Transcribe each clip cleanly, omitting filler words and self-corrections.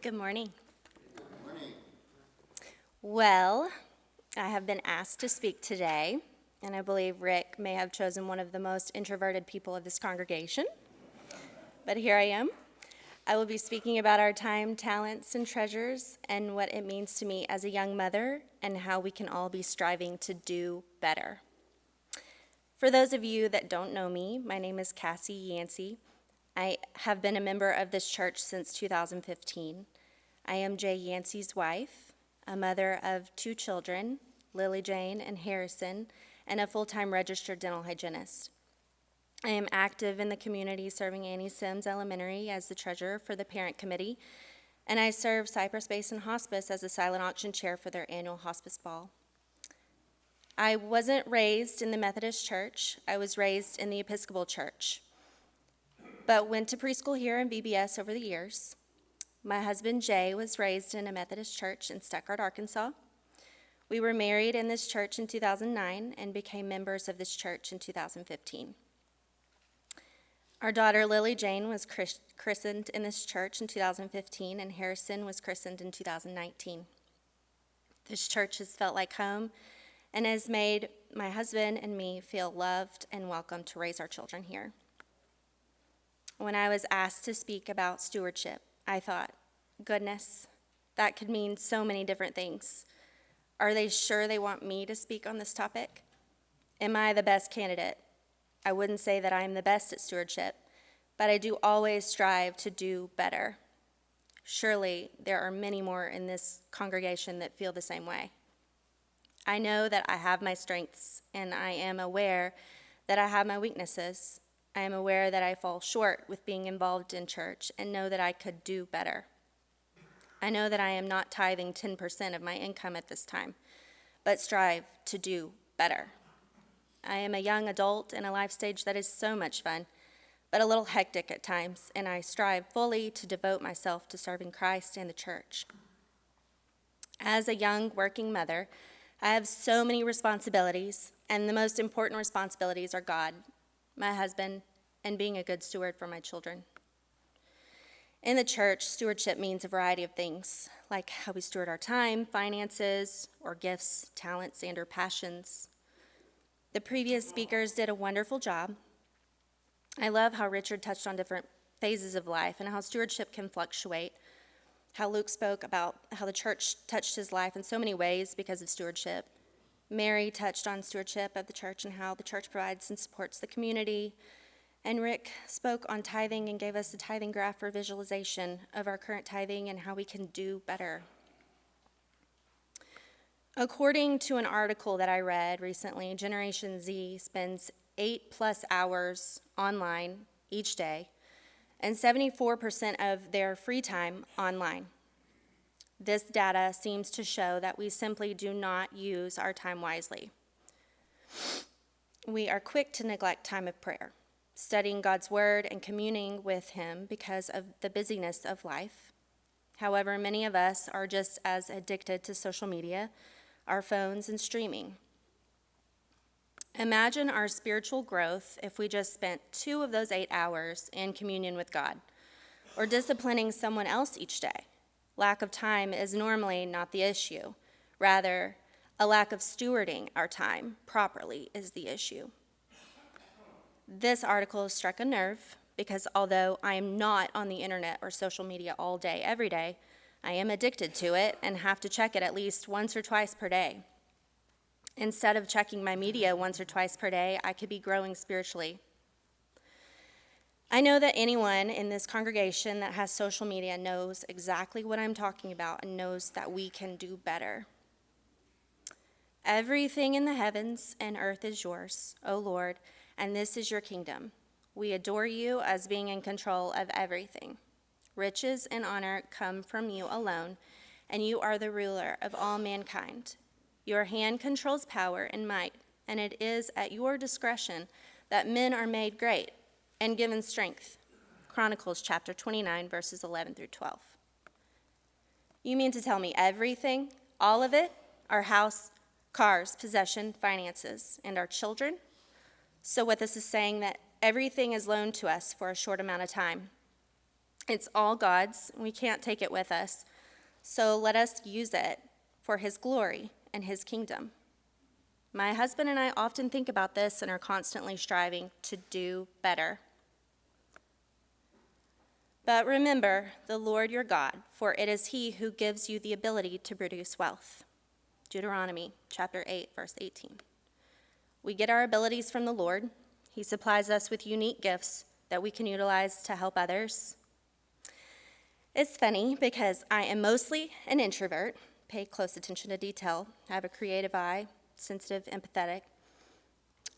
Good morning. Good morning. Well, I have been asked to speak today, and I believe Rick may have chosen one of the most introverted people of this congregation. But here I am. I will be speaking about our time, talents, and treasures, and what it means to me as a young mother, and how we can all be striving to do better. For those of you that don't know me, my name is Cassie Yancey. I have been a member of this church since 2015. I am Jay Yancey's wife, a mother of 2 children, Lily Jane and Harrison, and a full-time registered dental hygienist. I am active in the community serving Annie Sims Elementary as the treasurer for the parent committee, and I serve Cypress Basin Hospice as the silent auction chair for their annual hospice ball. I wasn't raised in the Methodist church. I was raised in the Episcopal church, but went to preschool here in BBS over the years. My husband, Jay, was raised in a Methodist church in Stuttgart, Arkansas. We were married in this church in 2009 and became members of this church in 2015. Our daughter, Lily Jane, was christened in this church in 2015, and Harrison was christened in 2019. This church has felt like home and has made my husband and me feel loved and welcome to raise our children here. When I was asked to speak about stewardship, I thought, goodness, that could mean so many different things. Are they sure they want me to speak on this topic? Am I the best candidate? I wouldn't say that I am the best at stewardship, but I do always strive to do better. Surely there are many more in this congregation that feel the same way. I know that I have my strengths, and I am aware that I have my weaknesses. I am aware that I fall short with being involved in church and know that I could do better. I know that I am not tithing 10% of my income at this time, but strive to do better. I am a young adult in a life stage that is so much fun, but a little hectic at times, and I strive fully to devote myself to serving Christ and the church. As a young working mother, I have so many responsibilities, and the most important responsibilities are God, my husband, and being a good steward for my children. In the church, stewardship means a variety of things, like how we steward our time, finances, or gifts, talents, and or passions. The previous speakers did a wonderful job. I love how Richard touched on different phases of life and how stewardship can fluctuate, how Luke spoke about how the church touched his life in so many ways because of stewardship. Mary touched on stewardship of the church and how the church provides and supports the community. And Rick spoke on tithing and gave us a tithing graph for visualization of our current tithing and how we can do better. According to an article that I read recently, Generation Z spends 8+ hours online each day and 74% of their free time online. This data seems to show that we simply do not use our time wisely. We are quick to neglect time of prayer, studying God's word and communing with him because of the busyness of life. However, many of us are just as addicted to social media, our phones, and streaming. Imagine our spiritual growth if we just spent 2 of those 8 hours in communion with God, or disciplining someone else each day. Lack of time is normally not the issue. Rather, a lack of stewarding our time properly is the issue. This article struck a nerve because although I am not on the internet or social media all day, every day, I am addicted to it and have to check it at least once or twice per day. Instead of checking my media once or twice per day, I could be growing spiritually. I know that anyone in this congregation that has social media knows exactly what I'm talking about and knows that we can do better. Everything in the heavens and earth is yours, O Lord, and this is your kingdom. We adore you as being in control of everything. Riches and honor come from you alone, and you are the ruler of all mankind. Your hand controls power and might, and it is at your discretion that men are made great and given strength. Chronicles chapter 29, verses 11 through 12. You mean to tell me everything, all of it, our house, cars, possession, finances, and our children? So what this is saying that everything is loaned to us for a short amount of time. It's all God's. We can't take it with us. So let us use it for his glory and his kingdom. My husband and I often think about this and are constantly striving to do better. But remember the Lord your God, for it is he who gives you the ability to produce wealth. Deuteronomy chapter 8, verse 18. We get our abilities from the Lord. He supplies us with unique gifts that we can utilize to help others. It's funny because I am mostly an introvert, pay close attention to detail, I have a creative eye, sensitive, empathetic.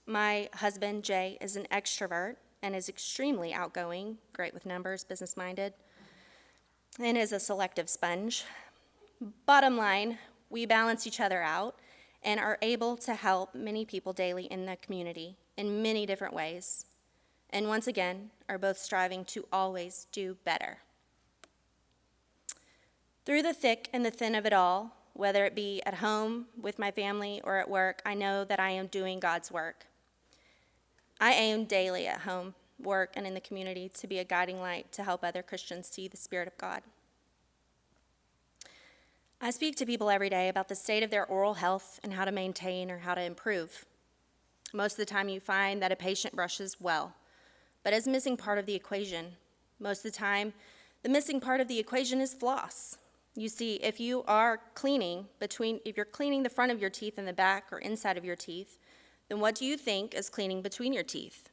My husband, Jay, is an extrovert and is extremely outgoing, great with numbers, business-minded, and is a selective sponge. Bottom line, we balance each other out and are able to help many people daily in the community in many different ways. And once again, are both striving to always do better. Through the thick and the thin of it all, whether it be at home, with my family, or at work, I know that I am doing God's work. I aim daily at home, work, and in the community to be a guiding light to help other Christians see the Spirit of God. I speak to people every day about the state of their oral health and how to maintain or how to improve. Most of the time you find that a patient brushes well, but is missing part of the equation. Most of the time, the missing part of the equation is floss. You see, if you're cleaning the front of your teeth and the back or inside of your teeth, then what do you think is cleaning between your teeth?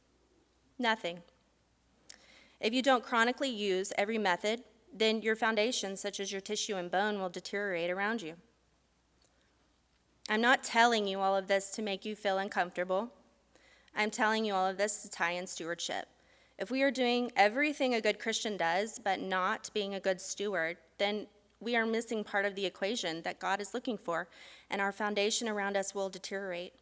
Nothing. If you don't chronically use every method, then your foundation, such as your tissue and bone, will deteriorate around you. I'm not telling you all of this to make you feel uncomfortable. I'm telling you all of this to tie in stewardship. If we are doing everything a good Christian does, but not being a good steward, then we are missing part of the equation that God is looking for, and our foundation around us will deteriorate.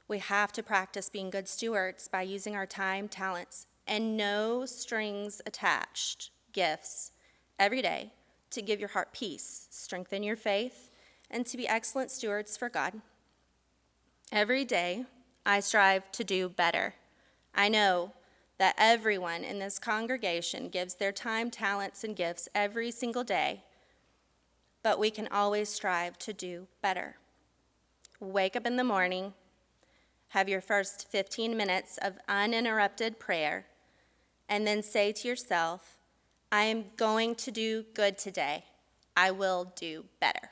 We have to practice being good stewards by using our time, talents, and no strings attached gifts every day to give your heart peace, strengthen your faith, and to be excellent stewards for God. Every day, I strive to do better. I know that everyone in this congregation gives their time, talents, and gifts every single day, but we can always strive to do better. Wake up in the morning, have your first 15 minutes of uninterrupted prayer, and then say to yourself, I am going to do good today. I will do better.